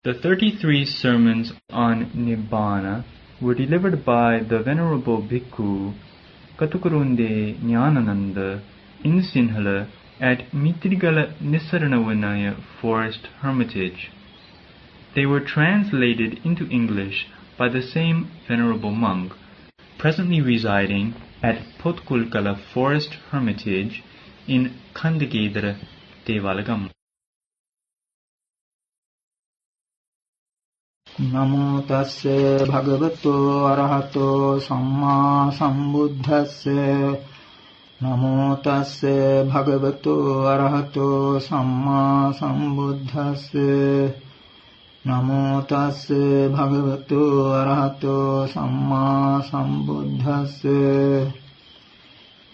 The 33 sermons on Nibbana were delivered by the Venerable Bhikkhu Katukurunde Nanananda in Sinhala at Mitrigala Nisaranavanaya Forest Hermitage. They were translated into English by the same Venerable monk, presently residing at Potkulkala Forest Hermitage in Kandagedara Devalagam. Namo tassa bhagavato arahato samma sambuddhassa. Namo tassa bhagavato arahato samma sambuddhassa. Namo tassa bhagavato arahato samma sambuddhassa.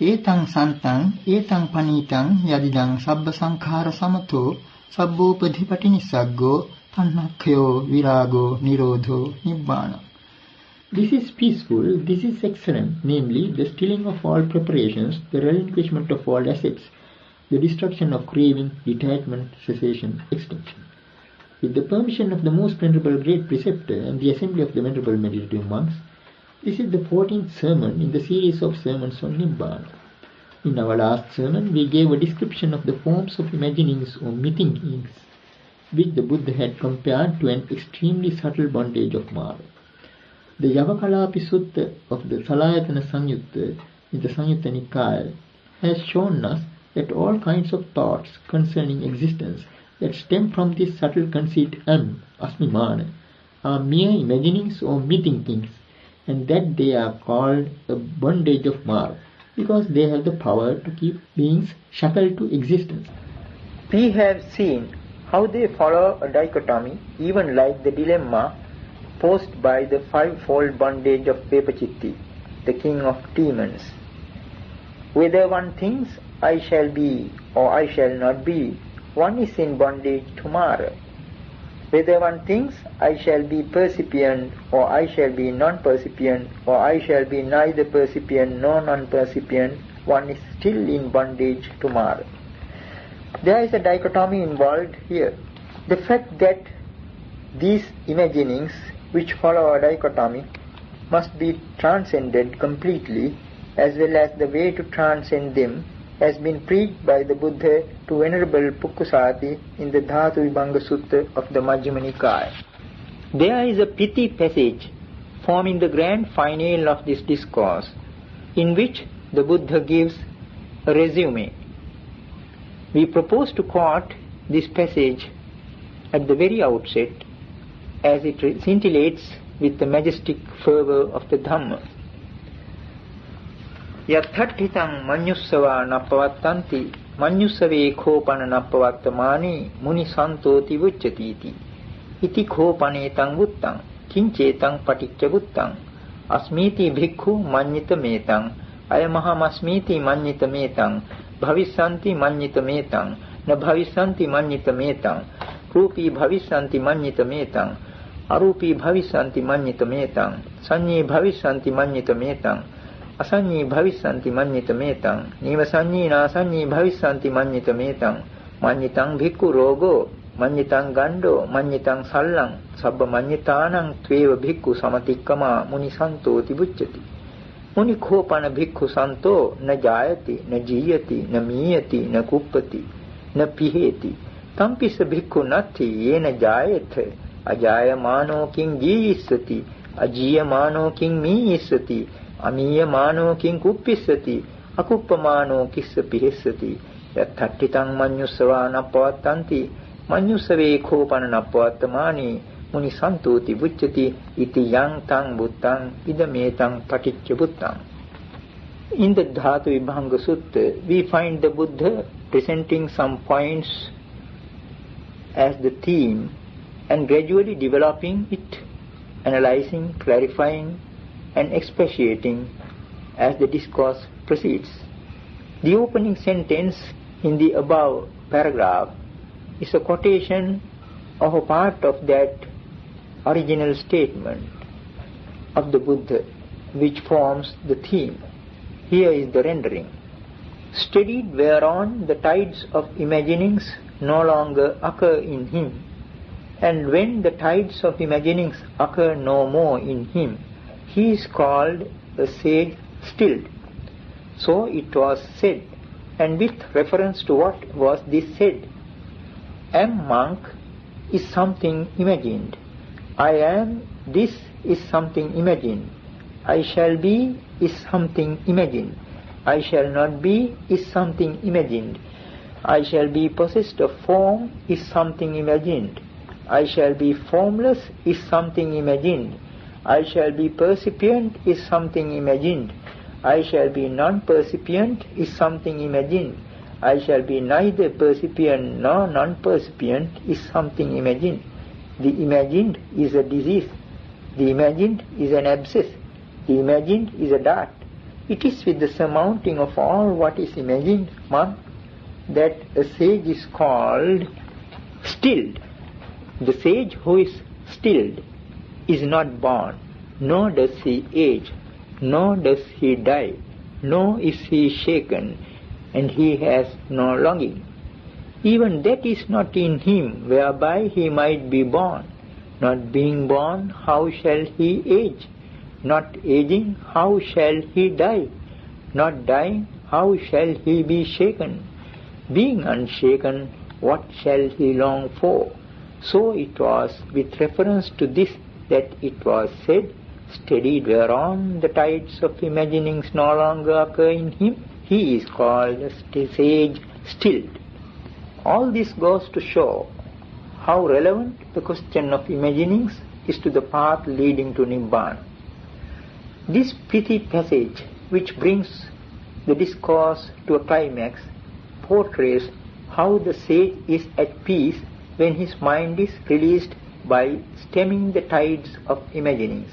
Etang santang etang panitang yadidang sabba sankhara samato sabbopadhipati nissaggo Annakyo virago nirodho nibbana. This is peaceful, this is excellent, namely the stilling of all preparations, the relinquishment of all assets, the destruction of craving, detachment, cessation, extinction. With the permission of the most venerable great preceptor and the assembly of the venerable meditative monks, this is the 14th sermon in the series of sermons on Nibbana. In our last sermon, we gave a description of the forms of imaginings or meetings, which the Buddha had compared to an extremely subtle bondage of Mara. The Yavakalapi Sutta of the Salayatana Samyutta in the Samyutta Nikaya has shown us that all kinds of thoughts concerning existence that stem from this subtle conceit asmimana, are mere imaginings or meeting things, and that they are called a bondage of Mara, because they have the power to keep beings shackled to existence. We have seen how they follow a dichotomy, even like the dilemma posed by the fivefold bondage of Vepachitti, the king of demons. Whether one thinks, I shall be or I shall not be, one is in bondage to Mara. Whether one thinks, I shall be percipient or I shall be non-percipient or I shall be neither percipient nor non-percipient, one is still in bondage to Mara. There is a dichotomy involved here. The fact that these imaginings, which follow a dichotomy, must be transcended completely, as well as the way to transcend them, has been preached by the Buddha to Venerable Pukkusati in the Dhatu Vibhanga Sutta of the Majjhima Nikaya. There is a pithy passage forming the grand finale of this discourse, in which the Buddha gives a resume. We propose to quote this passage at the very outset, as it scintillates with the majestic fervour of the Dhamma. Yatthitang manyussava nappavattanti manyussave khopana nappavattamani muni santoti vucchati iti khopane tang vuttang kincetang paticca vuttang asmiti bhikkhu manyita metang ayamahamasmiti manyita metang Bhavissanti manyita metang, na bhavissanti manyita metang, rupi bhavissanti manyita metang, arupi bhavissanti manyita metang, sanyi bhavissanti manyita metang, asanyi bhavissanti manyita metang, nivasanyi nasanyi bhavissanti manyita metang, manyitang bhikkhu rogo, manyitang gando, manyitang sallang, sabba manyitanang tveva bhikkhu samatikkama muni santoti bucchati. Muni khopana bhikkhu santo na jayati, na jiyati, na miyati, na kuppati, na piheti. Tampisa bhikkhu natti yena jayatha, ajayamano king jiyissati, ajiyamano king miyissati, amiyamano king kuppissati, akuppamano kissa pihissati. Yatthitang manyussava nappavattanti, manyussave khopana nappavattamani, Muni santoti vucchati iti yang tang buttang idametang paticca buttang. In the Dhatu Vibhanga Sutta, we find the Buddha presenting some points as the theme and gradually developing it, analyzing, clarifying and expatiating as the discourse proceeds. The opening sentence in the above paragraph is a quotation of a part of that original statement of the Buddha, which forms the theme. Here is the rendering. Steadied whereon the tides of imaginings no longer occur in him, And when the tides of imaginings occur no more in him, he is called a sage stilled. So it was said, and with reference to what was this said? Am monk is something imagined. I am this is something imagined. I shall be is something imagined. I shall not be is something imagined. I shall be possessed of form is something imagined. I shall be formless is something imagined. I shall be percipient is something imagined. I shall be non-percipient is something imagined. I shall be neither percipient nor non-percipient is something imagined. The imagined is a disease. The imagined is an abscess. The imagined is a dart. It is with the surmounting of all what is imagined, monk, that a sage is called stilled. The sage who is stilled is not born, nor does he age, nor does he die, nor is he shaken, and he has no longing. Even that is not in him, whereby he might be born. Not being born, how shall he age? Not aging, how shall he die? Not dying, how shall he be shaken? Being unshaken, what shall he long for? So it was with reference to this that it was said, steadied whereon the tides of imaginings no longer occur in him, he is called a sage stilled. All this goes to show how relevant the question of imaginings is to the path leading to Nibbana. This pithy passage, which brings the discourse to a climax, portrays how the sage is at peace when his mind is released by stemming the tides of imaginings.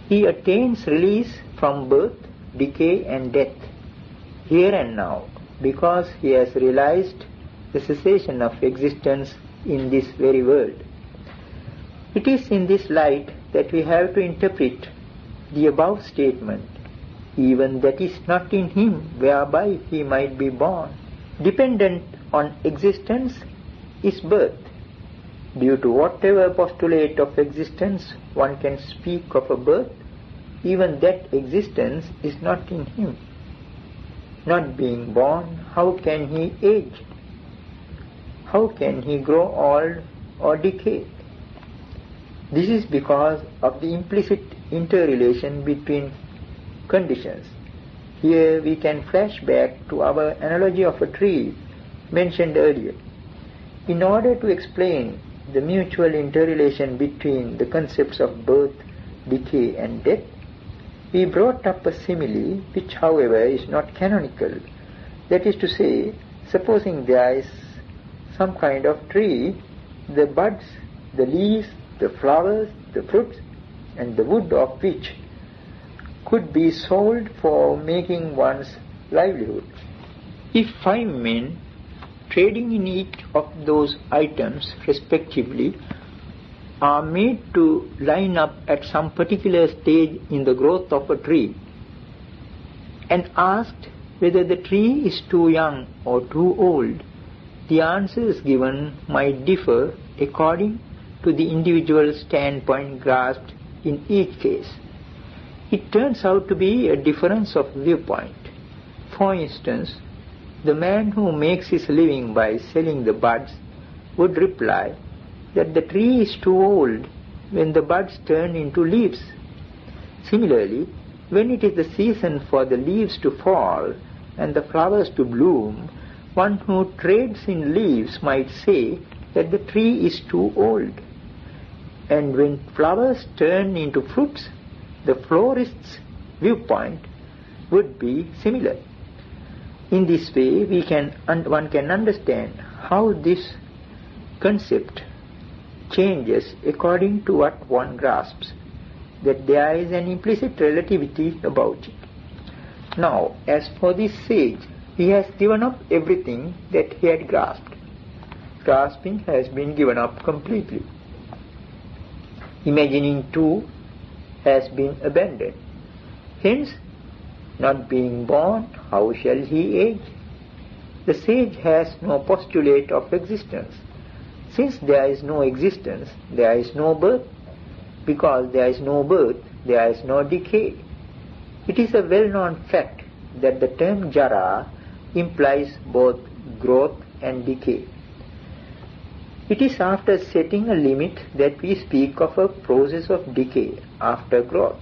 He attains release from birth, decay and death, here and now, because he has realized the cessation of existence in this very world. It is in this light that we have to interpret the above statement, even that is not in him, whereby he might be born. Dependent on existence is birth. Due to whatever postulate of existence one can speak of a birth, even that existence is not in him. Not being born, how can he age? How can he grow old or decay? This is because of the implicit interrelation between conditions. Here we can flash back to our analogy of a tree mentioned earlier. In order to explain the mutual interrelation between the concepts of birth, decay and death, we brought up a simile which, however, is not canonical. That is to say, supposing there is some kind of tree, the buds, the leaves, the flowers, the fruits, and the wood of which could be sold for making one's livelihood. If 5 men, trading in each of those items respectively, are made to line up at some particular stage in the growth of a tree, and asked whether the tree is too young or too old, the answers given might differ according to the individual standpoint grasped in each case. It turns out to be a difference of viewpoint. For instance, the man who makes his living by selling the buds would reply that the tree is too old when the buds turn into leaves. Similarly, when it is the season for the leaves to fall and the flowers to bloom, one who trades in leaves might say that the tree is too old. And when flowers turn into fruits, the florist's viewpoint would be similar. In this way, one can understand how this concept changes according to what one grasps, that there is an implicit relativity about it. Now, as for this sage, he has given up everything that he had grasped. Grasping has been given up completely. Imagining too has been abandoned. Hence, not being born, how shall he age? The sage has no postulate of existence. Since there is no existence, there is no birth. Because there is no birth, there is no decay. It is a well-known fact that the term jara implies both growth and decay. It is after setting a limit that we speak of a process of decay after growth.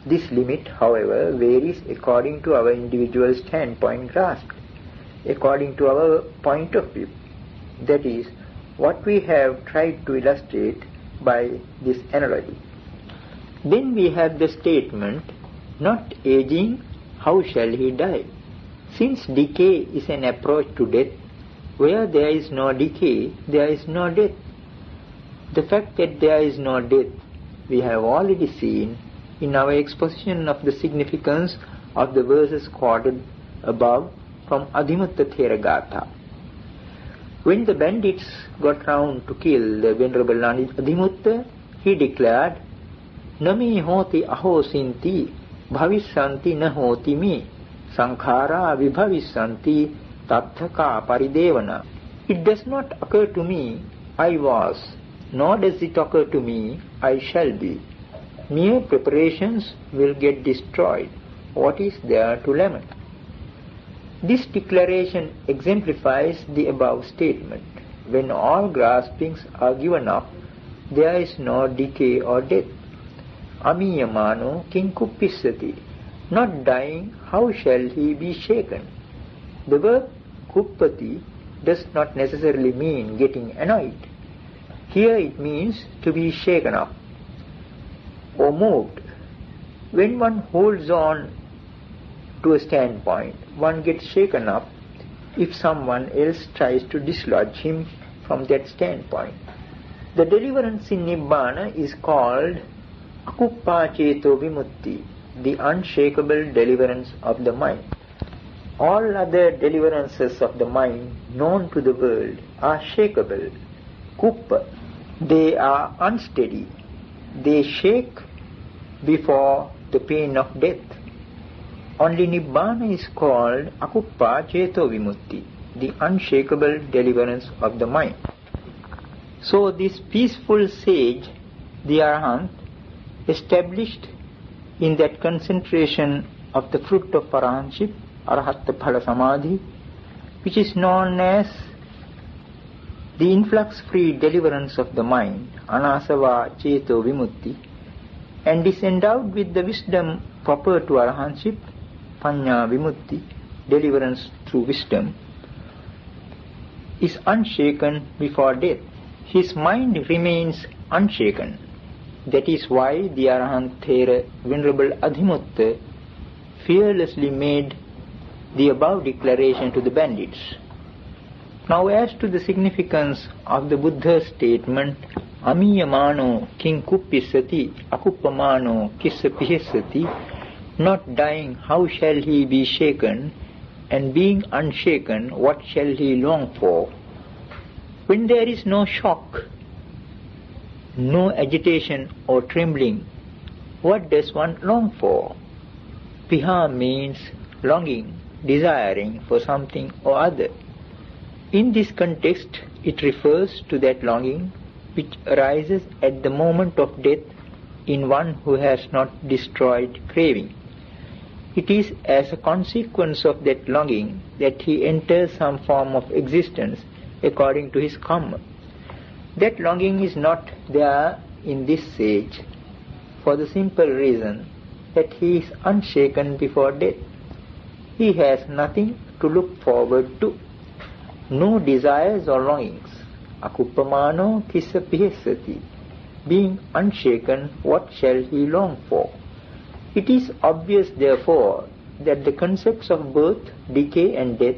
This limit, however, varies according to our individual standpoint grasped, according to our point of view. That is, what we have tried to illustrate by this analogy. Then we have the statement, not aging, how shall he die? Since decay is an approach to death, where there is no decay, there is no death. The fact that there is no death, we have already seen in our exposition of the significance of the verses quoted above from Adhimutta Theragatha. When the bandits got round to kill the Venerable Adhimutta, he declared, Nami hoti ahosinti bhavissanti na hoti mi sankhara vibhavissanti tatthaka paridevana. It does not occur to me, I was, nor does it occur to me, I shall be. Mere preparations will get destroyed. What is there to lament? This declaration exemplifies the above statement. When all graspings are given up, there is no decay or death. Amiyamano kinkuppisati. Not dying, how shall he be shaken? The word kuppati does not necessarily mean getting annoyed. Here it means to be shaken up or moved. When one holds on to a standpoint, one gets shaken up if someone else tries to dislodge him from that standpoint. The deliverance in Nibbana is called akuppaceto vimutti, the unshakable deliverance of the mind. All other deliverances of the mind known to the world are shakeable, kuppa. They are unsteady. They shake before the pain of death. Only Nibbana is called akuppa ceto vimutti, the unshakable deliverance of the mind. So this peaceful sage, the Arahant, established in that concentration of the fruit of Arahantship, Arahatta Phala Samadhi, which is known as the influx-free deliverance of the mind, Anasava Ceto Vimutti, and is endowed with the wisdom proper to Arahantship, Panya Vimutti, deliverance through wisdom, is unshaken before death. His mind remains unshaken. That is why the Arahant Thera Venerable Adhimutta fearlessly made the above declaration to the bandits. Now as to the significance of the Buddha's statement, Amiyamano kinkuppisati akuppamano kissapihissati, not dying, how shall he be shaken, and being unshaken, what shall he long for? When there is no shock, no agitation or trembling, what does one long for? Piha means longing, desiring for something or other. In this context, it refers to that longing which arises at the moment of death in one who has not destroyed craving. It is as a consequence of that longing that he enters some form of existence according to his karma. That longing is not there in this sage for the simple reason that he is unshaken before death. He has nothing to look forward to, no desires or longings. Akuppamano kissapihissati. Being unshaken, what shall he long for? It is obvious, therefore, that the concepts of birth, decay and death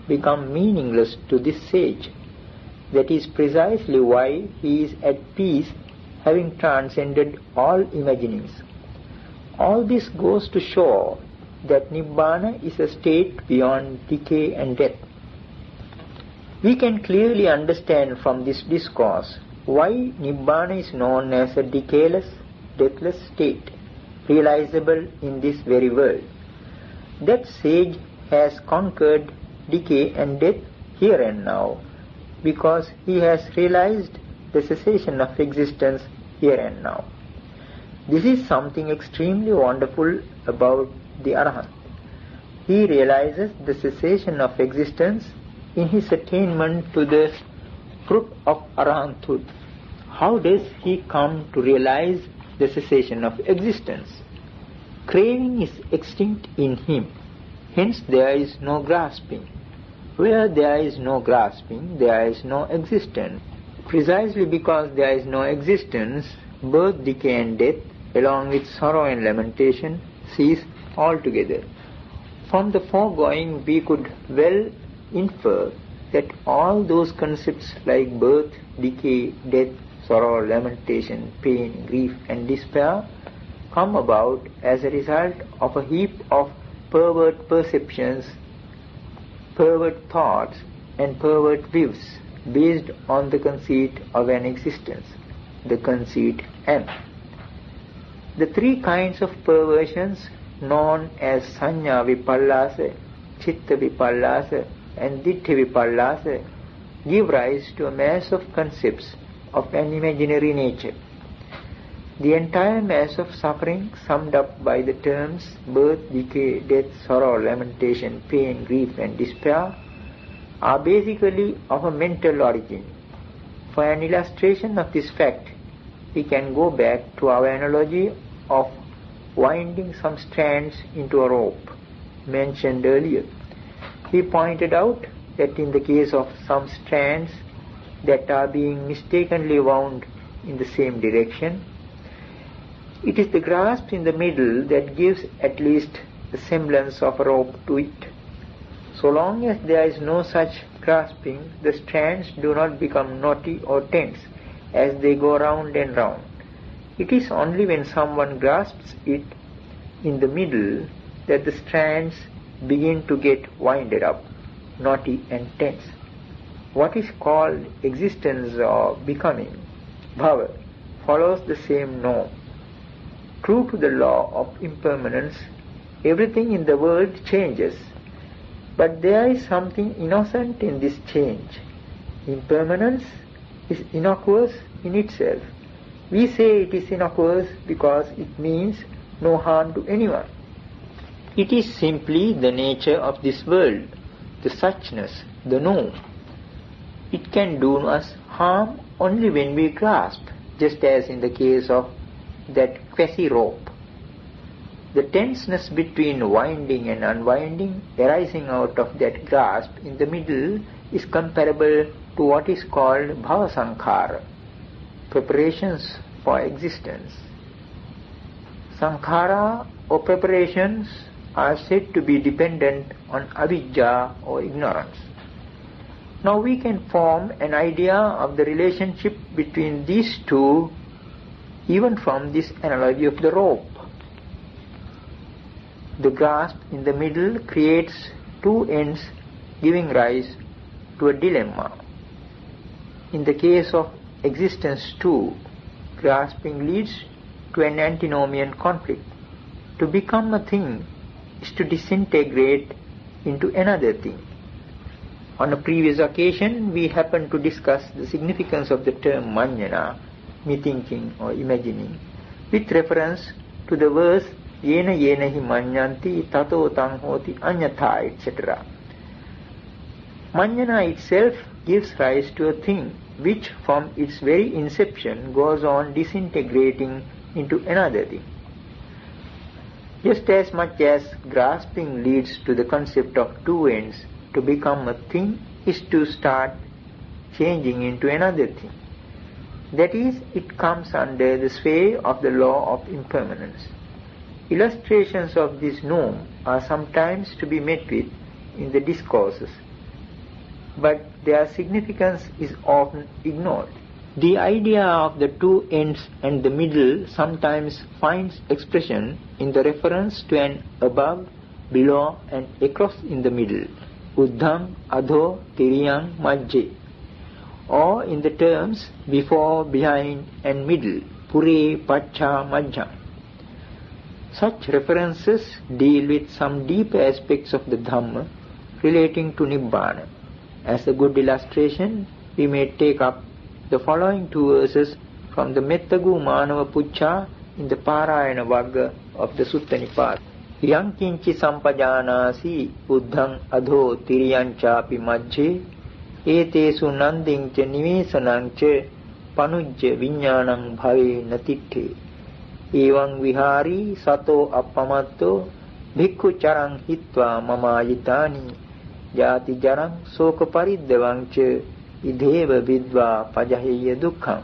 become meaningless to this sage. That is precisely why he is at peace, having transcended all imaginings. All this goes to show that Nibbana is a state beyond decay and death. We can clearly understand from this discourse why Nibbana is known as a decayless, deathless state, realizable in this very world. That sage has conquered decay and death here and now, because he has realized the cessation of existence here and now. This is something extremely wonderful about the Arahant. He realizes the cessation of existence in his attainment to the fruit of Arahanthood. How does he come to realize the cessation of existence? Craving is extinct in him, hence there is no grasping. Where there is no grasping, there is no existence. Precisely because there is no existence, birth, decay and death, along with sorrow and lamentation, cease altogether. From the foregoing we could well infer that all those concepts like birth, decay, death, sorrow, lamentation, pain, grief and despair come about as a result of a heap of pervert perceptions, pervert thoughts and pervert views based on the conceit of an existence, the conceit M. The three kinds of perversions known as Sanya Vipallasa, Chitta Vipallasa and Dittha Vipallasa give rise to a mass of concepts of an imaginary nature. The entire mass of suffering summed up by the terms birth, decay, death, sorrow, lamentation, pain, grief and despair are basically of a mental origin. For an illustration of this fact, we can go back to our analogy of winding some strands into a rope mentioned earlier. We pointed out that in the case of some strands that are being mistakenly wound in the same direction, it is the grasp in the middle that gives at least the semblance of a rope to it. So long as there is no such grasping, the strands do not become knotty or tense as they go round and round. It is only when someone grasps it in the middle that the strands begin to get winded up, knotty and tense. What is called existence or becoming, bhava, follows the same norm. True to the law of impermanence, everything in the world changes, but there is something innocent in this change. Impermanence is innocuous in itself. We say it is innocuous because it means no harm to anyone. It is simply the nature of this world, the suchness, the norm. It can do us harm only when we grasp, just as in the case of that quasi-rope. The tenseness between winding and unwinding arising out of that grasp in the middle is comparable to what is called bhava sankhara, preparations for existence. Sankhara or preparations are said to be dependent on avidya or ignorance. Now we can form an idea of the relationship between these two even from this analogy of the rope. The grasp in the middle creates two ends giving rise to a dilemma. In the case of existence too, grasping leads to an antinomian conflict. To become a thing is to disintegrate into another thing. On a previous occasion, we happened to discuss the significance of the term manjana, me-thinking or imagining, with reference to the verse yena yena hi manyanti tato tang hoti anyatha, etc. Manjana itself gives rise to a thing which from its very inception goes on disintegrating into another thing. Just as much as grasping leads to the concept of two ends, to become a thing is to start changing into another thing. That is, it comes under the sway of the law of impermanence. Illustrations of this norm are sometimes to be met with in the discourses, but their significance is often ignored. The idea of the two ends and the middle sometimes finds expression in the reference to an above, below and across in the middle, uddham, adho, tiriyam, majje, or in the terms before, behind and middle, pure, pacha, majjam. Such references deal with some deep aspects of the Dhamma relating to Nibbana. As a good illustration, we may take up the following two verses from the Mettagu Manava Pucca in the Parayana Vagga of the Sutta Nipata. Yankinchi sampajanasi buddhang adho tiriyanchapi majje etesu nandincha nivesanancha panujja viññānaṁ bhave natitte evaṁ vihari sato appamatto bhikkhu charaṁ hitva mamayitani jati jaraṁ soka pariddavaṁ idheva vidva pajaheya dukkham.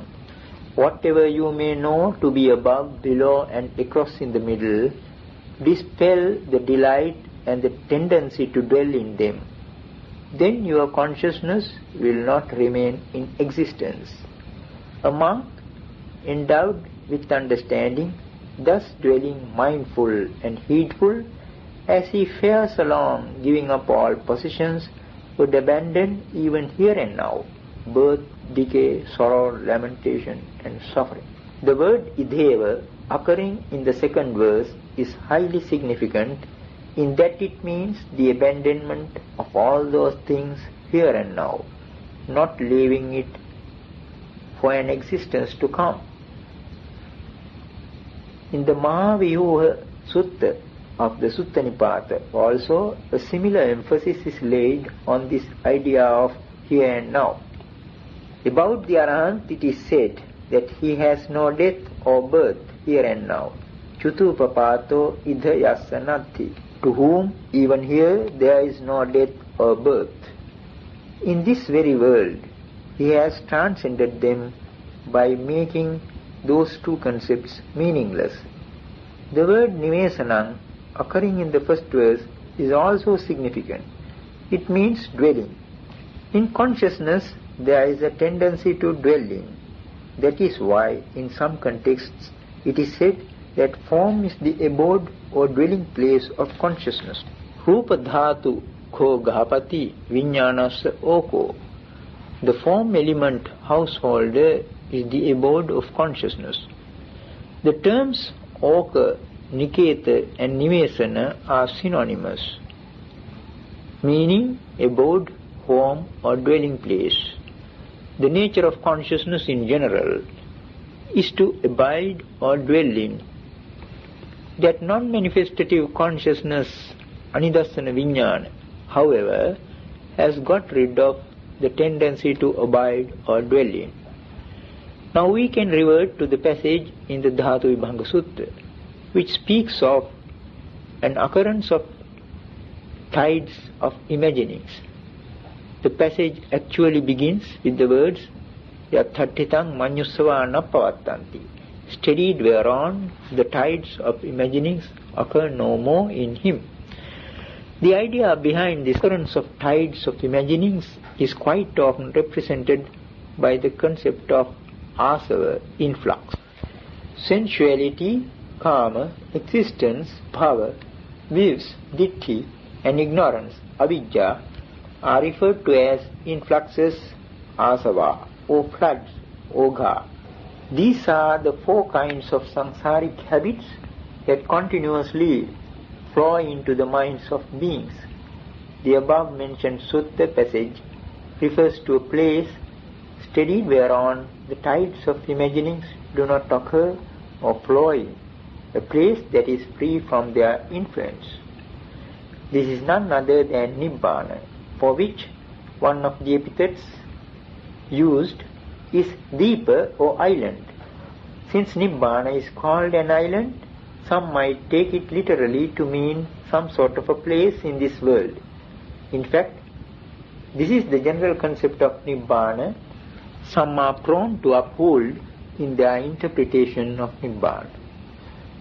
Whatever you may know to be above, below and across in the middle, dispel the delight and the tendency to dwell in them. Then your consciousness will not remain in existence. A monk endowed with understanding, thus dwelling mindful and heedful, as he fares along, giving up all possessions, would abandon even here and now birth, decay, sorrow, lamentation and suffering. The word idheva occurring in the second verse is highly significant in that it means the abandonment of all those things here and now, not leaving it for an existence to come. In the Mahaviyuha Sutta of the Sutta Nipata also a similar emphasis is laid on this idea of here and now. About the Arahant it is said that he has no death or birth here and now. Chutupapato idha yasanati, to whom even here there is no death or birth. In this very world he has transcended them by making those two concepts meaningless. The word nivesanam occurring in the first verse is also significant. It means dwelling. In consciousness there is a tendency to dwell in. That is why in some contexts it is said that form is the abode or dwelling place of consciousness. Rupa dhatu kho gahapati viññānassa oko. The form element householder is the abode of consciousness. The terms oka, niketa and nivesana are synonymous, meaning abode, home or dwelling place. The nature of consciousness in general is to abide or dwell in. That non-manifestative consciousness, anidassana viññāna, however, has got rid of the tendency to abide or dwell in. Now we can revert to the passage in the Dhatu Vibhanga Sutta, which speaks of an occurrence of tides of imaginings. The passage actually begins with the words Yatthatitam manyusava napavattanti. Steadied whereon the tides of imaginings occur no more in him. The idea behind the occurrence of tides of imaginings is quite often represented by the concept of asava, influx. Sensuality, karma, existence, power, views, ditthi and ignorance, avidya, are referred to as influxes, asava, or floods, ogha. These are the four kinds of samsaric habits that continuously flow into the minds of beings. The above mentioned sutta passage refers to a place steadied whereon the tides of imaginings do not occur or flow in, a place that is free from their influence. This is none other than Nibbana, for which one of the epithets used is Deepa or island. Since Nibbana is called an island, some might take it literally to mean some sort of a place in this world. In fact, this is the general concept of Nibbana some are prone to uphold in their interpretation of Nibbana.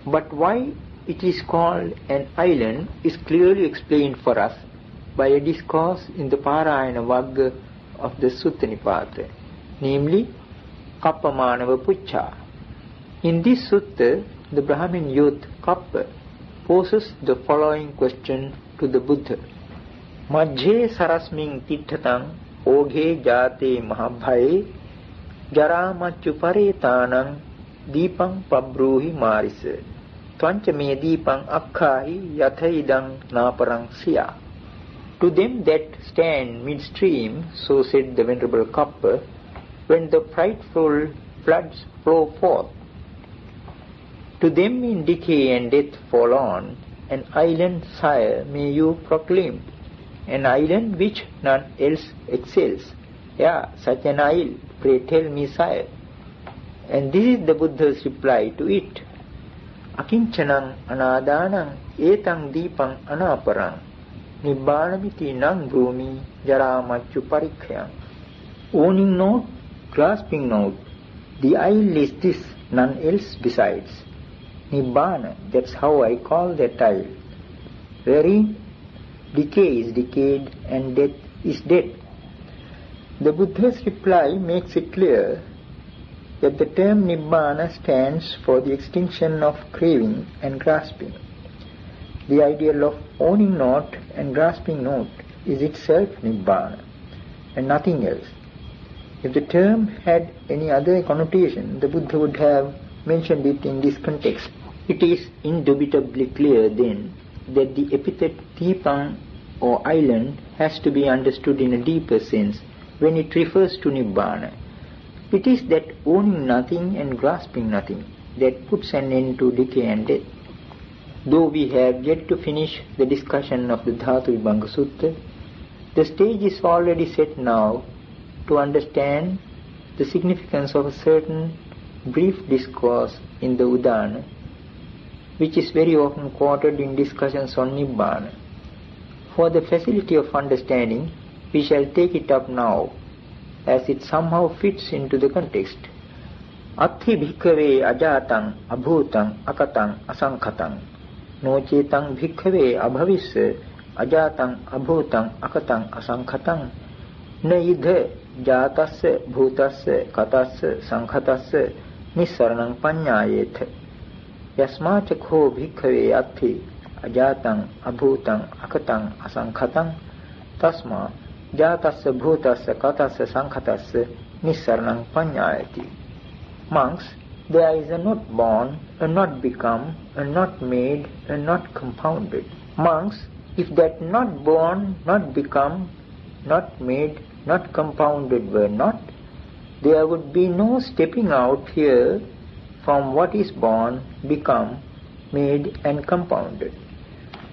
But why it is called an island is clearly explained for us by a discourse in the Parayana Vagga of the Sutta Nipata, namely Kappamanava Pucca. In this sutta, the Brahmin youth Kappa poses the following question to the Buddha. Majjhe sarasming titthatam oghe jate mahabhaye jaramachu paretanam deepam pabruhi marisa tvancha me deepam akkahi yathaidam naparang siya. To them that stand midstream, so said the Venerable Kappa, when the frightful floods flow forth, to them in decay and death fall on, an island, sire, may you proclaim, an island which none else excels. Yeah, such an isle, pray tell me, sire. And this is the Buddha's reply to it. Akinchanang anadanang etang deepang anaparang Nibbanamiti nang brumi jara machu parikhyang. Owning not, grasping not, the isle is this, none else besides. Nibbana, that's how I call that isle, wherein decay is decayed and death is dead. The Buddha's reply makes it clear that the term Nibbana stands for the extinction of craving and grasping. The ideal of owning not and grasping not is itself Nibbana and nothing else. If the term had any other connotation, the Buddha would have mentioned it in this context. It is indubitably clear then that the epithet Deepang or island has to be understood in a deeper sense when it refers to Nibbana. It is that owning nothing and grasping nothing that puts an end to decay and death. Though we have yet to finish the discussion of the Dhatu Vibhanga Sutta, the stage is already set now to understand the significance of a certain brief discourse in the Udana, which is very often quoted in discussions on Nibbana. For the facility of understanding, we shall take it up now, as it somehow fits into the context. Athi bhikkhave ajatang abhutang akatang asankhatang nocetang bhikkhave abhavisya ajatang abhutang akatang asankhatang na idha jatasya bhutasya katasya sankhatasya nissaranang panyayetha yasmacha kho bhikkhave athi ajatang abhutang akatang asankhatang tasma jatasya bhutasya katasya sankhatasya nissaranang panyayati. Monks, there is a not born, a not become, a not made, a not compounded. Monks, if that not born, not become, not made, not compounded were not, there would be no stepping out here from what is born, become, made and compounded.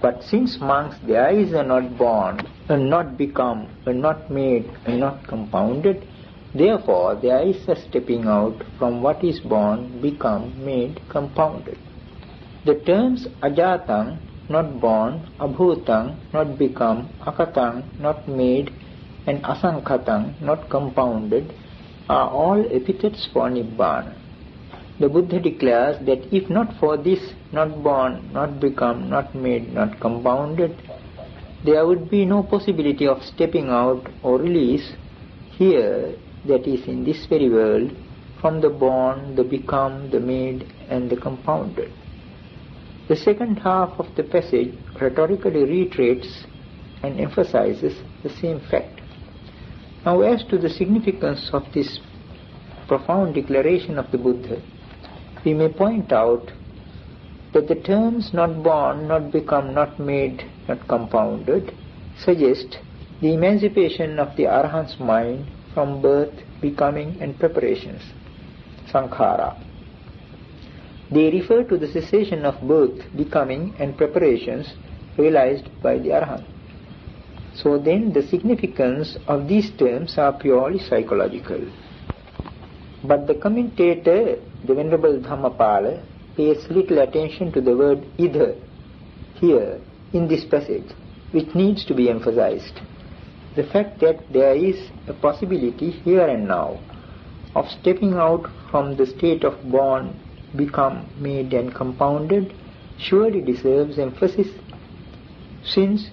But since monks there is a not born, a not become, a not made, a not compounded, therefore there is a stepping out from what is born, become, made, compounded. The terms ajatang, not born, abhutang, not become, akatang, not made, and asankhatang, not compounded, are all epithets for Nibbana. The Buddha declares that if not for this not born, not become, not made, not compounded, there would be no possibility of stepping out or release here, that is in this very world, from the born, the become, the made and the compounded. The second half of the passage rhetorically reiterates and emphasizes the same fact. Now as to the significance of this profound declaration of the Buddha, we may point out that the terms not born, not become, not made, not compounded suggest the emancipation of the Arahant's mind from birth, becoming and preparations, sankhara. They refer to the cessation of birth, becoming and preparations realized by the Arahant. So then the significance of these terms are purely psychological. But the commentator, the Venerable Dhammapala, pays little attention to the word idha here in this passage, which needs to be emphasized. The fact that there is a possibility here and now of stepping out from the state of born, become, made and compounded surely deserves emphasis, since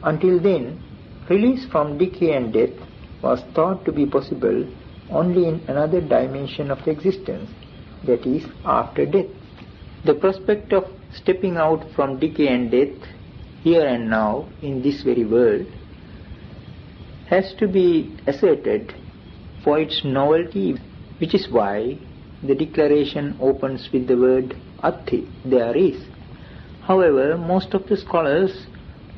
until then release from decay and death was thought to be possible only in another dimension of existence, that is, after death. The prospect of stepping out from decay and death here and now in this very world has to be asserted for its novelty, which is why the declaration opens with the word Atti, there is. However, most of the scholars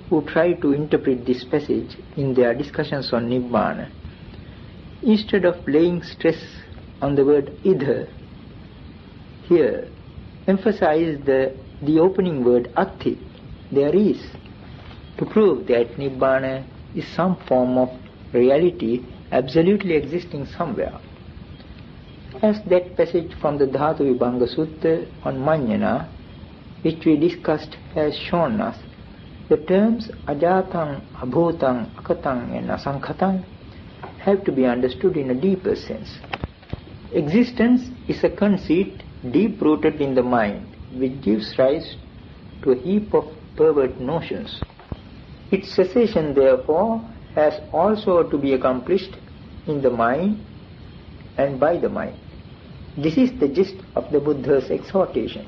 who try to interpret this passage in their discussions on Nibbana, instead of laying stress on the word either, here emphasize the opening word atti, there is, to prove that Nibbana is some form of reality absolutely existing somewhere. As that passage from the Dhatu Vibhanga Sutta on Manjana, which we discussed, has shown us, the terms ajatang, abhutang, akatang and asankhatang have to be understood in a deeper sense. Existence is a conceit deep-rooted in the mind, which gives rise to a heap of perverted notions. Its cessation, therefore, has also to be accomplished in the mind and by the mind. This is the gist of the Buddha's exhortation.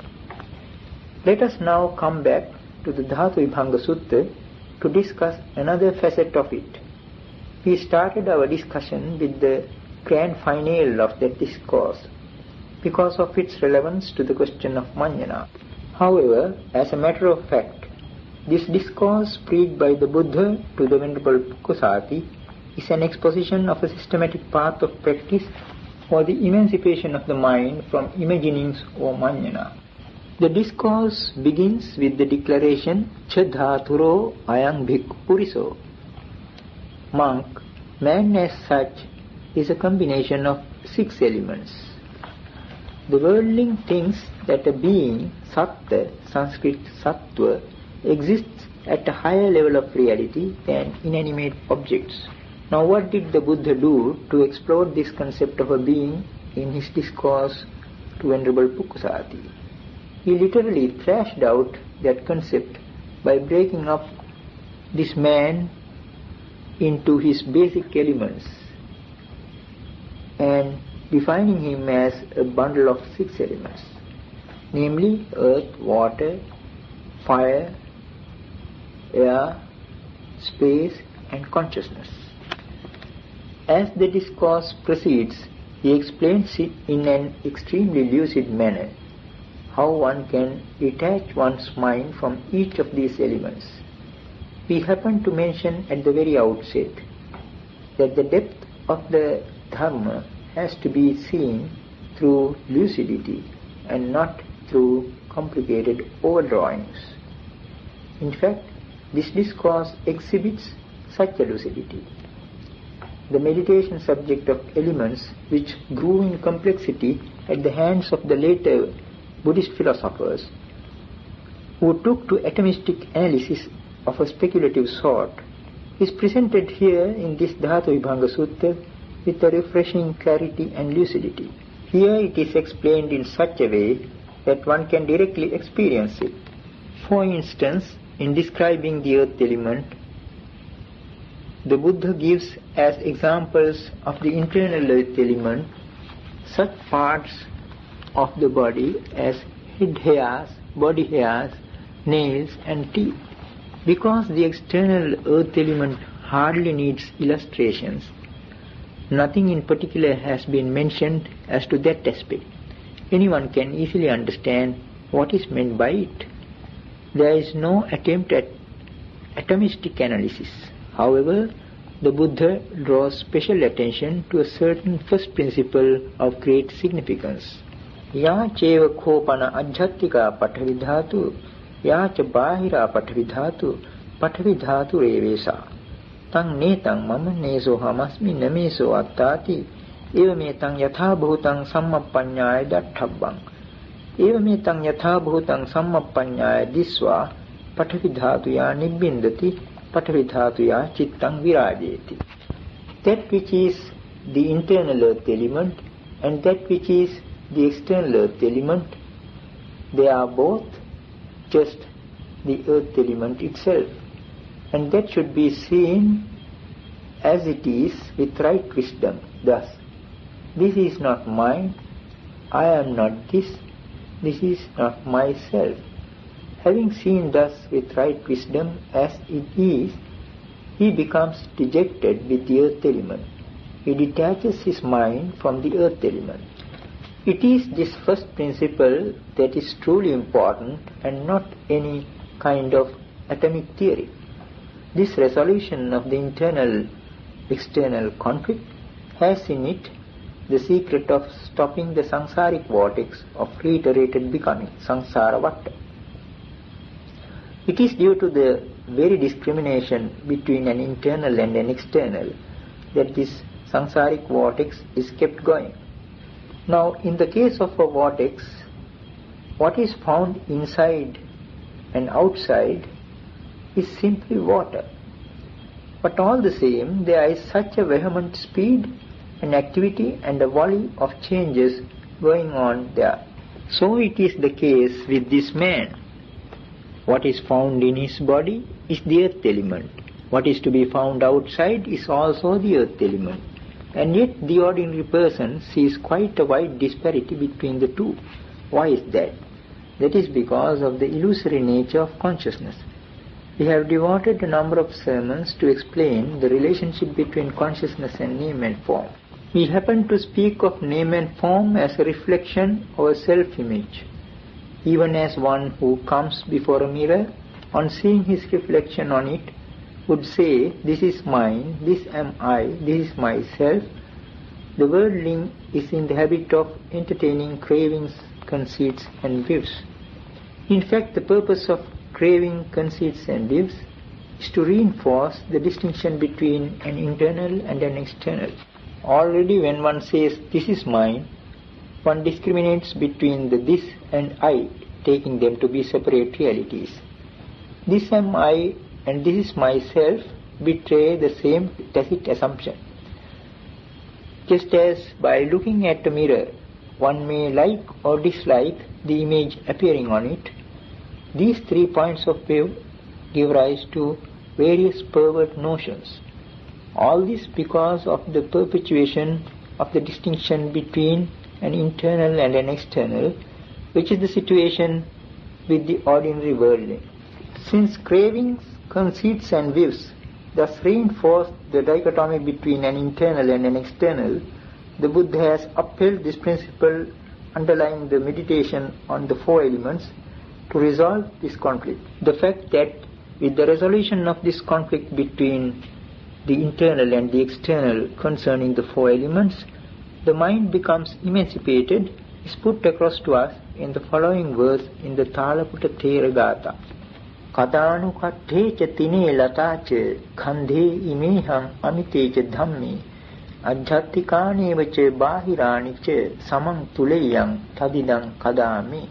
Let us now come back to the Dhatu Vibhanga Sutta to discuss another facet of it. We started our discussion with the grand finale of that discourse because of its relevance to the question of Manjana. However, as a matter of fact, this discourse preached by the Buddha to the Venerable Bhikkhu is an exposition of a systematic path of practice for the emancipation of the mind from imaginings or Manjana. The discourse begins with the declaration Chadhaturo ayang bhikkhu puriso. Monk, man as such, is a combination of 6 elements. The worldling thinks that a being, satta, Sanskrit sattva, exists at a higher level of reality than inanimate objects. Now what did the Buddha do to explore this concept of a being in his discourse to Venerable Bhikkhu? He literally thrashed out that concept by breaking up this man into his basic elements and defining him as a bundle of 6 elements, namely earth, water, fire, air, space and consciousness. As the discourse proceeds, he explains it in an extremely lucid manner, how one can detach one's mind from each of these elements. We happen to mention at the very outset that the depth of the Dharma has to be seen through lucidity and not through complicated overdrawings. In fact, this discourse exhibits such a lucidity. The meditation subject of elements, which grew in complexity at the hands of the later Buddhist philosophers, who took to atomistic analysis of a speculative sort, is presented here in this Dhatu Vibhanga Sutta with a refreshing clarity and lucidity. Here it is explained in such a way that one can directly experience it. For instance, in describing the earth element, the Buddha gives as examples of the internal earth element such parts of the body as head hairs, body hairs, nails and teeth. Because the external earth element hardly needs illustrations, nothing in particular has been mentioned as to that aspect. Anyone can easily understand what is meant by it. There is no attempt at atomistic analysis. However, the Buddha draws special attention to a certain first principle of great significance. Ya cheva khopana ajhattika pathavidhatu, ya cha bahira pathavidhatu revesa. Tang netang mama neso hamasmi nameso attati, evametang yatha bhutang sammapanyaya datthabbang. Evametang yatha bhutang sammapanyaya disva pathavidhatuya nibbindati pathavidhatuya chittang virajeti. That which is the internal earth element and that which is the external earth element, they are both just the earth element itself, and that should be seen as it is with right wisdom. Thus, this is not mine, I am not this is not myself. Having seen thus with right wisdom as it is, he becomes dejected with the earth element. He detaches his mind from the earth element. It is this first principle that is truly important and not any kind of atomic theory. This resolution of the internal-external conflict has in it the secret of stopping the samsaric vortex of reiterated becoming, samsara vata. It is due to the very discrimination between an internal and an external that this samsaric vortex is kept going. Now, in the case of a vortex, what is found inside and outside is simply water. But all the same, there is such a vehement speed and activity and a volley of changes going on there. So it is the case with this man. What is found in his body is the earth element. What is to be found outside is also the earth element. And yet the ordinary person sees quite a wide disparity between the two. Why is that? That is because of the illusory nature of consciousness. We have devoted a number of sermons to explain the relationship between consciousness and name and form. We happen to speak of name and form as a reflection of a self-image. Even as one who comes before a mirror, on seeing his reflection on it, would say, "This is mine, this am I, this is myself," the worldling is in the habit of entertaining cravings, conceits and views. In fact, the purpose of craving, conceits and views is to reinforce the distinction between an internal and an external. Already when one says, "This is mine," one discriminates between the this and I, taking them to be separate realities. This am I and this is myself betray the same tacit assumption. Just as by looking at a mirror, one may like or dislike the image appearing on it, these 3 points of view give rise to various perverted notions. All this because of the perpetuation of the distinction between an internal and an external, which is the situation with the ordinary worldling. Since cravings, conceits and views thus reinforce the dichotomy between an internal and an external, the Buddha has upheld this principle underlying the meditation on the 4 elements to resolve this conflict. The fact that with the resolution of this conflict between the internal and the external concerning the 4 elements, the mind becomes emancipated is put across to us in the following verse in the Thalaputa Thera Gatha. Kadanu kattecha tine latacha kandhe imeham amitecha dhammi ajjhattikānevaca bāhirānica samam tuleyam tadidam kadami.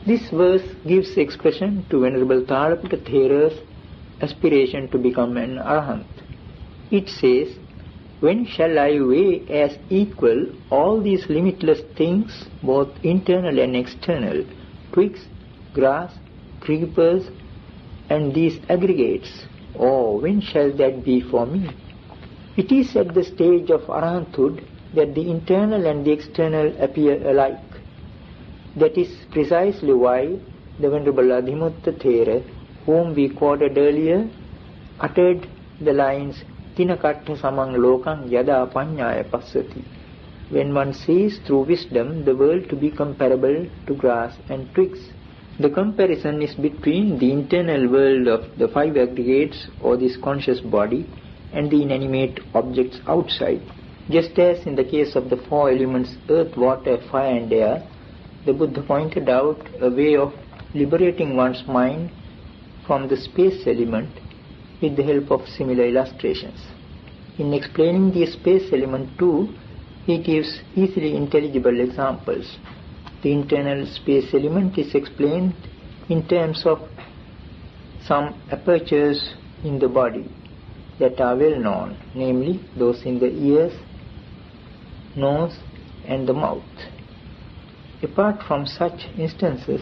This verse gives expression to Venerable Thalaputa Thera's aspiration to become an arahant. It says, "When shall I weigh as equal all these limitless things, both internal and external, twigs, grass, creepers, and these aggregates? Oh, when shall that be for me?" It is at the stage of arahanthood that the internal and the external appear alike. That is precisely why the Venerable Adhimutta Thera, whom we quoted earlier, uttered the lines, "Tinakatta samang lokang yada panyaya passati." When one sees through wisdom the world to be comparable to grass and twigs. The comparison is between the internal world of the 5 aggregates or this conscious body and the inanimate objects outside. Just as in the case of the 4 elements, earth, water, fire and air, the Buddha pointed out a way of liberating one's mind from the space element with the help of similar illustrations. In explaining the space element too, he gives easily intelligible examples. The internal space element is explained in terms of some apertures in the body that are well known, namely those in the ears, nose and the mouth. Apart from such instances,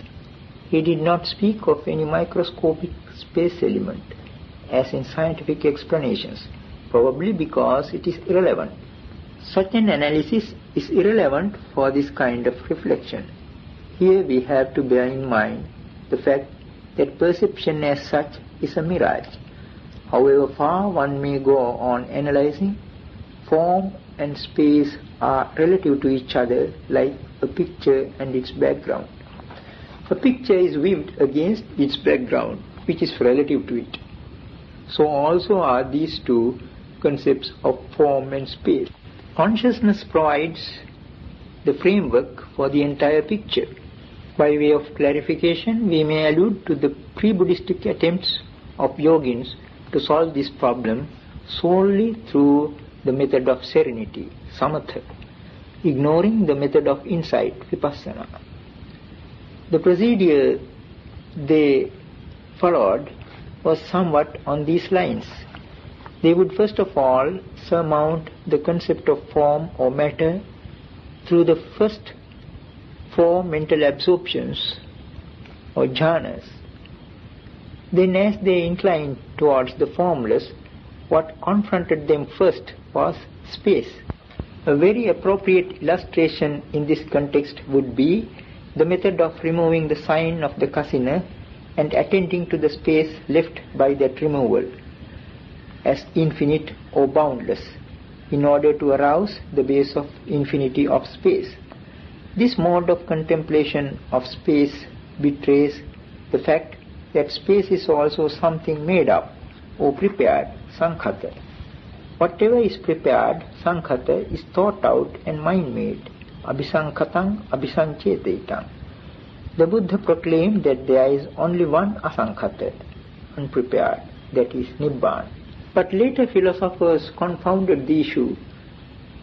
he did not speak of any microscopic space element, as in scientific explanations, probably because it is irrelevant. Such an analysis is irrelevant for this kind of reflection. Here we have to bear in mind the fact that perception as such is a mirage. However far one may go on analyzing, form and space are relative to each other like a picture and its background. A picture is viewed against its background, which is relative to it. so also are these two concepts of form and space. Consciousness provides the framework for the entire picture. By way of clarification, we may allude to the pre-Buddhistic attempts of yogins to solve this problem solely through the method of serenity, samatha, ignoring the method of insight, vipassana. The procedure they followed was somewhat on these lines. They would first of all surmount the concept of form or matter through the first four mental absorptions or jhanas. Then as they inclined towards the formless, what confronted them first was space. A very appropriate illustration in this context would be the method of removing the sign of the kasina and attending to the space left by that removal as infinite or boundless, in order to arouse the base of infinity of space. This mode of contemplation of space betrays the fact that space is also something made up or prepared, sankhata. Whatever is prepared, sankhata, is thought out and mind-made, abhisankhatam abhisanchetetam. The Buddha proclaimed that there is only one asankhata, unprepared, that is Nibbana. But later philosophers confounded the issue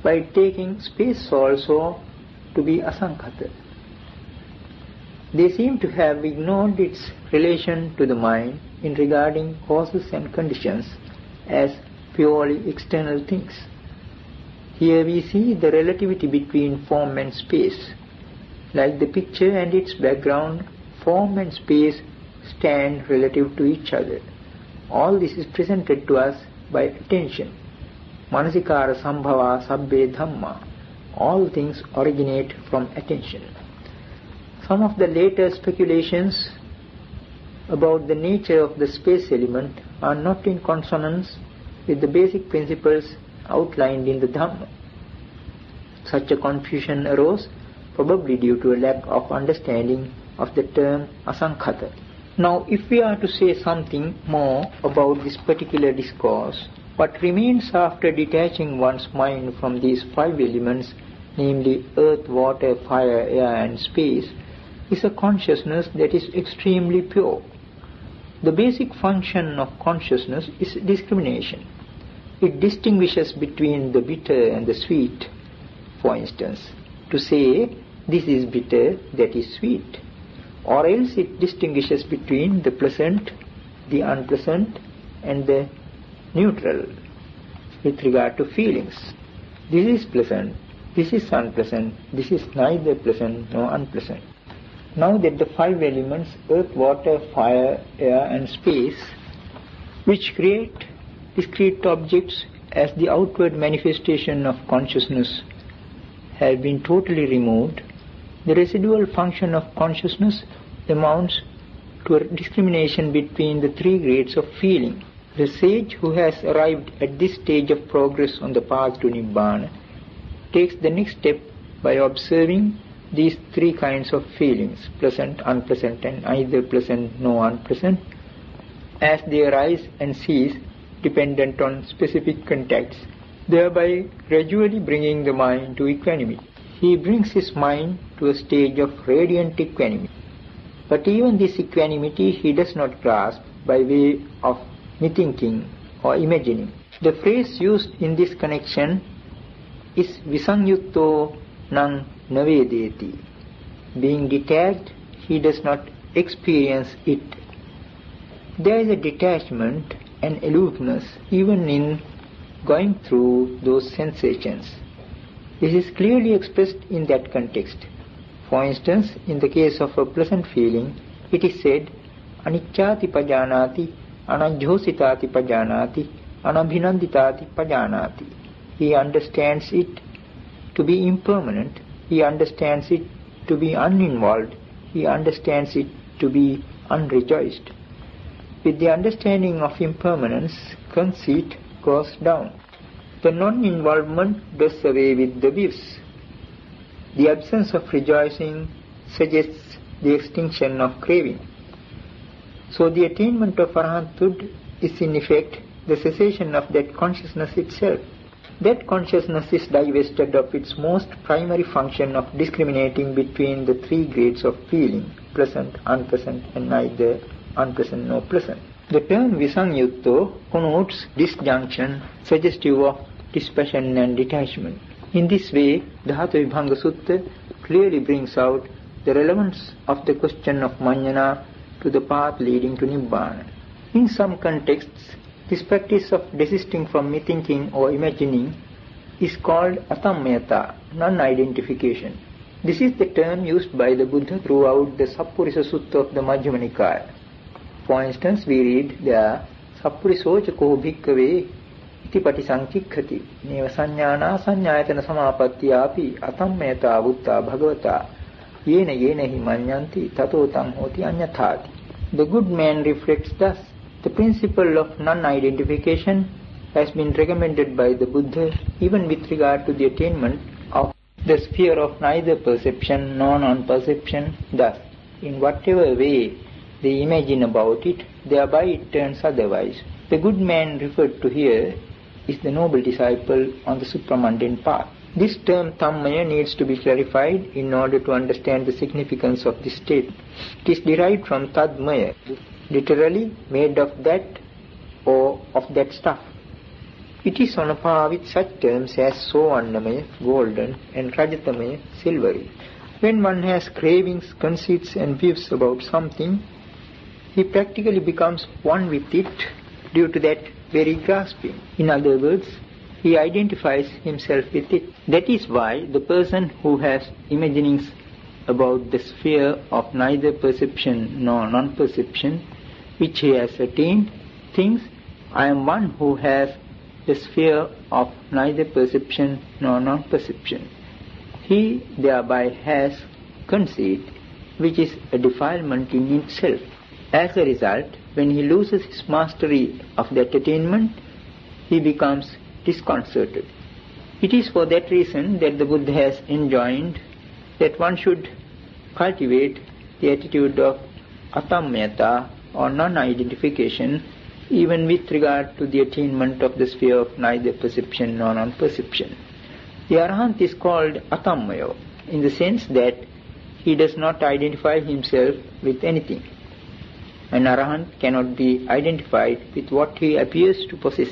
by taking space also to be asankhata. They seem to have ignored its relation to the mind in regarding causes and conditions as purely external things. Here we see the relativity between form and space. Like the picture and its background, form and space stand relative to each other. All this is presented to us by attention. Manasikara sambhava sabbe dhamma. All things originate from attention. Some of the later speculations about the nature of the space element are not in consonance with the basic principles outlined in the Dhamma. Such a confusion arose probably due to a lack of understanding of the term asankhata. Now, if we are to say something more about this particular discourse, what remains after detaching one's mind from these five elements, namely earth, water, fire, air and space, is a consciousness that is extremely pure. The basic function of consciousness is discrimination. It distinguishes between the bitter and the sweet. For instance, to say, this is bitter, that is sweet. Or else it distinguishes between the pleasant, the unpleasant, and the neutral with regard to feelings. This is pleasant, this is unpleasant, this is neither pleasant nor unpleasant. Now that the five elements, earth, water, fire, air and space, which create discrete objects as the outward manifestation of consciousness, have been totally removed, the residual function of consciousness amounts to a discrimination between the three grades of feeling. The sage who has arrived at this stage of progress on the path to Nibbana takes the next step by observing these three kinds of feelings, pleasant, unpleasant and either pleasant nor unpleasant, as they arise and cease dependent on specific contacts, thereby gradually bringing the mind to equanimity. He brings his mind to a stage of radiant equanimity. But even this equanimity he does not grasp by way of methinking or imagining. The phrase used in this connection is visanyutto nang navedeti. Being detached, he does not experience it. There is a detachment and aloofness even in going through those sensations. This is clearly expressed in that context. For instance, in the case of a pleasant feeling, it is said, anicchati pajanati, anajjositati pajanati, anabhinanditati pajanati. He understands it to be impermanent, he understands it to be uninvolved, he understands it to be unrejoiced. With the understanding of impermanence, conceit goes down. The non-involvement does away with the bliss. The absence of rejoicing suggests the extinction of craving. So the attainment of arahanthood is in effect the cessation of that consciousness itself. That consciousness is divested of its most primary function of discriminating between the three grades of feeling, pleasant, unpleasant, and neither unpleasant nor pleasant. The term Visanyutto connotes disjunction, suggestive of dispassion and detachment. In this way, the Dhatu Vibhanga Sutta clearly brings out the relevance of the question of Manjana to the path leading to Nibbana. In some contexts, this practice of desisting from thinking or imagining is called atammayata, non-identification. This is the term used by the Buddha throughout the Sappurisa Sutta of the Majjhima Nikaya. For instance, we read there, Sappurisocha ko bhikkave iti patisankikhati neva sanyana sanyayatana samapattiyapi atammayata avutta bhagavata yena yena hi manyanti tato tam hoti anyathati. The good man reflects thus. The principle of non-identification has been recommended by the Buddha even with regard to the attainment of the sphere of neither perception nor non-perception. Thus, in whatever way they imagine about it, thereby it turns otherwise. The good man referred to here is the noble disciple on the supramundane path. This term tammaya needs to be clarified in order to understand the significance of this state. It is derived from tadmaya, literally made of that or of that stuff. It is on a par with such terms as sovannamaya, golden, and rajatamaya, silvery. When one has cravings, conceits and views about something, he practically becomes one with it due to that very grasping. In other words, he identifies himself with it. That is why the person who has imaginings about the sphere of neither perception nor non-perception, which he has attained, thinks, I am one who has the sphere of neither perception nor non-perception. He thereby has conceit, which is a defilement in itself. As a result, when he loses his mastery of that attainment, he becomes disconcerted. It is for that reason that the Buddha has enjoined that one should cultivate the attitude of atammayata or non-identification even with regard to the attainment of the sphere of neither perception nor non-perception. The Arahant is called atammayo in the sense that he does not identify himself with anything. An Arahant cannot be identified with what he appears to possess.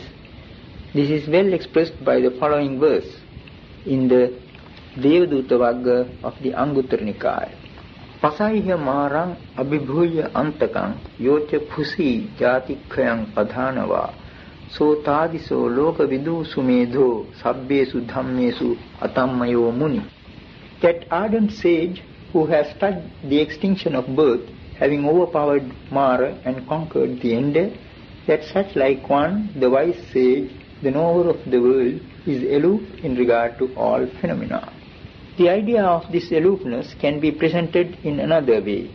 This is well expressed by the following verse in the Devaduta Vagga of the Anguttara Nikaya. Pasaiya marang abhibhuya antakang yocha phusi jatikkhayang padhanava sotadiso loka vidu sumedho sabbesu dhammesu atammayo muni. That ardent sage who has studied the extinction of birth, having overpowered Mara and conquered the Ender, that such like one, the wise sage, the knower of the world, is aloof in regard to all phenomena. The idea of this aloofness can be presented in another way,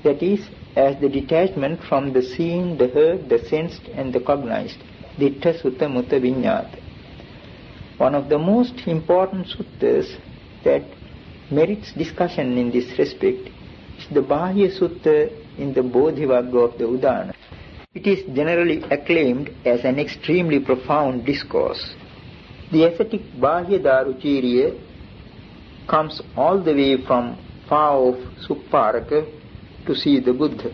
that is, as the detachment from the seen, the heard, the sensed and the cognized, ditta sutta mutta viññāta. One of the most important suttas that merits discussion in this respect is the Bahya Sutta in the Bodhivagga of the Udana. It is generally acclaimed as an extremely profound discourse. The ascetic Bahya Daruchiriya comes all the way from far off Supparaka to see the Buddha.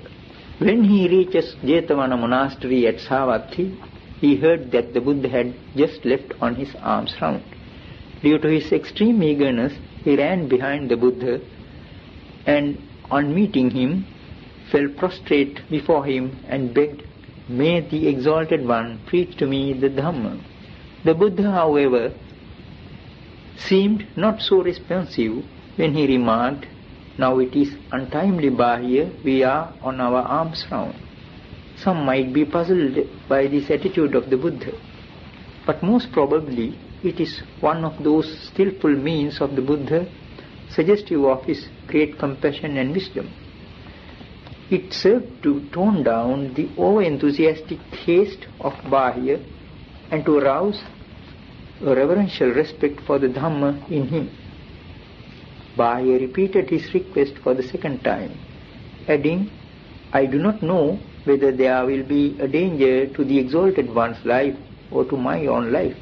When he reaches Jetavana monastery at Savatthi, he heard that the Buddha had just left on his arms round. Due to his extreme eagerness, he ran behind the Buddha and on meeting him, fell prostrate before him and begged, "May the Exalted One preach to me the Dhamma." The Buddha, however, seemed not so responsive when he remarked, "Now it is untimely Bahya, we are on our arms round." Some might be puzzled by this attitude of the Buddha, but most probably it is one of those skillful means of the Buddha suggestive of his great compassion and wisdom. It served to tone down the over-enthusiastic haste of Bahya and to arouse a reverential respect for the Dhamma in him. Bahya repeated his request for the second time, adding, "I do not know whether there will be a danger to the Exalted One's life or to my own life.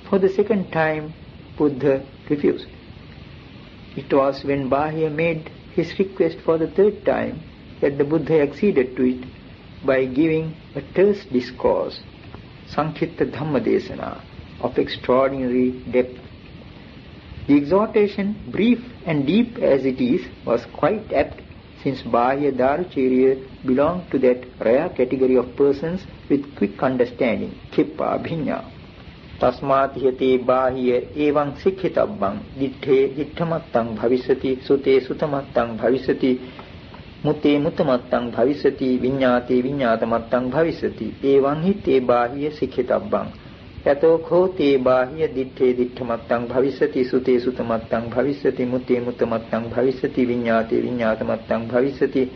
For the second time, Buddha refused. It was when Bahya made his request for the third time that the Buddha acceded to it by giving a terse discourse, Sankhitta Dhammadesana, of extraordinary depth. The exhortation, brief and deep as it is, was quite apt, since Bahya Dharacharya belonged to that rare category of persons with quick understanding, Khippa Bhinya. Tasmat yate bahya evaṃ sikkhitabbaṃ diṭṭhe diṭṭhamattaṃ bhavisati sute sutamattaṃ bhavisati mute mutamattaṃ bhavisati viññāte viññātamattaṃ bhavisati evaṃ hi te bahya sikkhitabbaṃ yato kho te bahya diṭṭhe diṭṭhamattaṃ bhavisati sute sutamattaṃ bhavisati mute mutamattaṃ bhavisati viññāte viññātamattaṃ bhavisati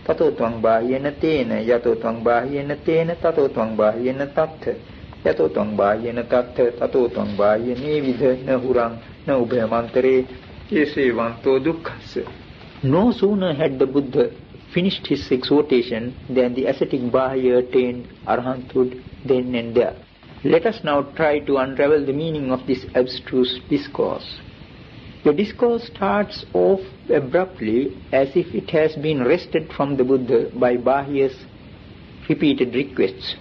tato tvaṃ bahyena tena yato tvaṃ bahyena tena tato tvaṃ bahyena tattha yato tvaṃ bahyena tattha tato tvaṃ bahyene vidha na huraṃ na ubhayamantere esevanto dukkhassa. No sooner had the Buddha finished his exhortation than the ascetic Bahya attained arahanthood then and there. Let us now try to unravel the meaning of this abstruse discourse. The discourse starts off abruptly as if it has been wrested from the Buddha by Bahya's repeated requests.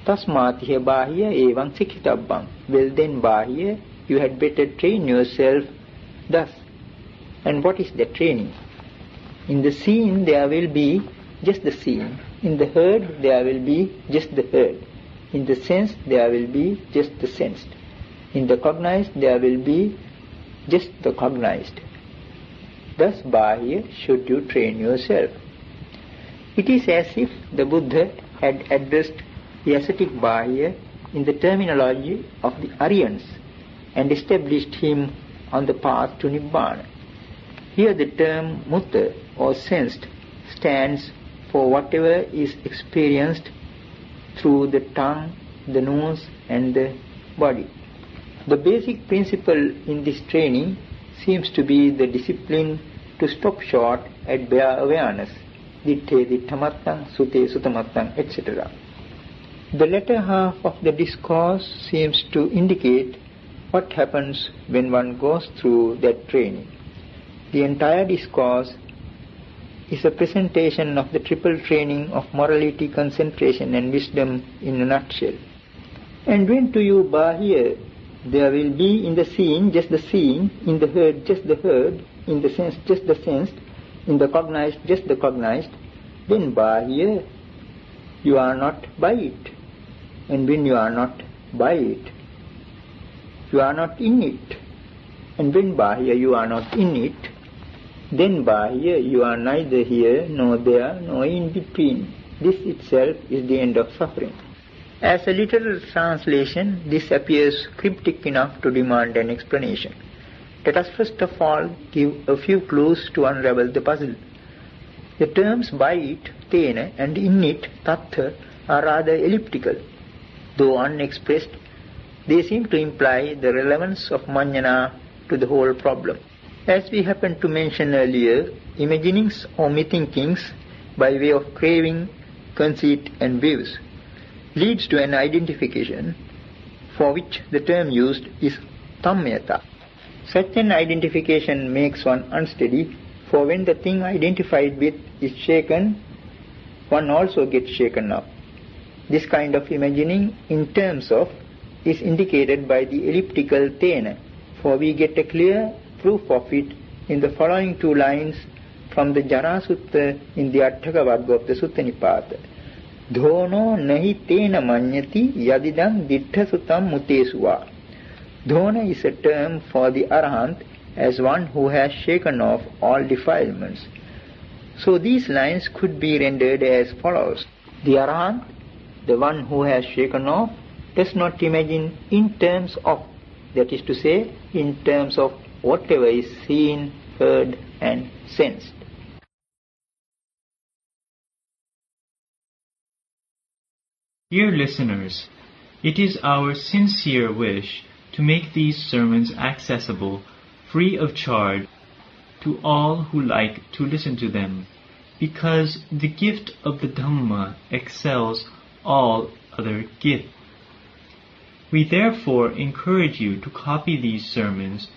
Tasmātiha Bahya evaṃ sikkhitabbaṃ. Well then, Bahya, you had better train yourself thus. And what is that training? In the seen there will be just the seen. In the heard there will be just the heard. In the sensed there will be just the sensed. In the cognized there will be just the cognized. Thus, Bahya, should you train yourself. It is as if the Buddha had addressed the ascetic Bahya in the terminology of the Aryans and established him on the path to Nibbana. Here the term mutta or sensed stands for whatever is experienced through the tongue, the nose and the body. The basic principle in this training seems to be the discipline to stop short at bare awareness, diṭṭhe diṭṭhamattaṃ, sute sutamattaṃ, etc. The latter half of the discourse seems to indicate what happens when one goes through that training. The entire discourse is a presentation of the triple training of morality, concentration and wisdom in a nutshell. And when to you, Bahya, there will be in the seen just the seen, in the heard just the heard, in the sensed just the sensed, in the cognized just the cognized, then Bahya, you are not by it. And when you are not by it, you are not in it. And when Bahya, you are not in it, then Bahya, you are neither here nor there nor in between. This itself is the end of suffering. As a literal translation, this appears cryptic enough to demand an explanation. Let us first of all give a few clues to unravel the puzzle. The terms by it, tena, and in it, tattha, are rather elliptical. Though unexpressed, they seem to imply the relevance of manjana to the whole problem. As we happened to mention earlier, imaginings or methinkings by way of craving, conceit and views leads to an identification for which the term used is tammyata. Such an identification makes one unsteady, for when the thing identified with is shaken, one also gets shaken up. This kind of imagining in terms of is indicated by the elliptical tena, for we get a clear proof of it in the following two lines from the Jana Sutta in the Atthaka Varga of the Sutta Nipata. Dhono nahi tena manyati yadidam dittha sutam mutesuva. Dhona is a term for the Arahant as one who has shaken off all defilements. So these lines could be rendered as follows. The Arahant, the one who has shaken off, does not imagine in terms of, that is to say, in terms of whatever is seen, heard and sensed. Dear listeners, it is our sincere wish to make these sermons accessible, free of charge, to all who like to listen to them. because the gift of the Dhamma excels all other gifts. We therefore encourage you to copy these sermons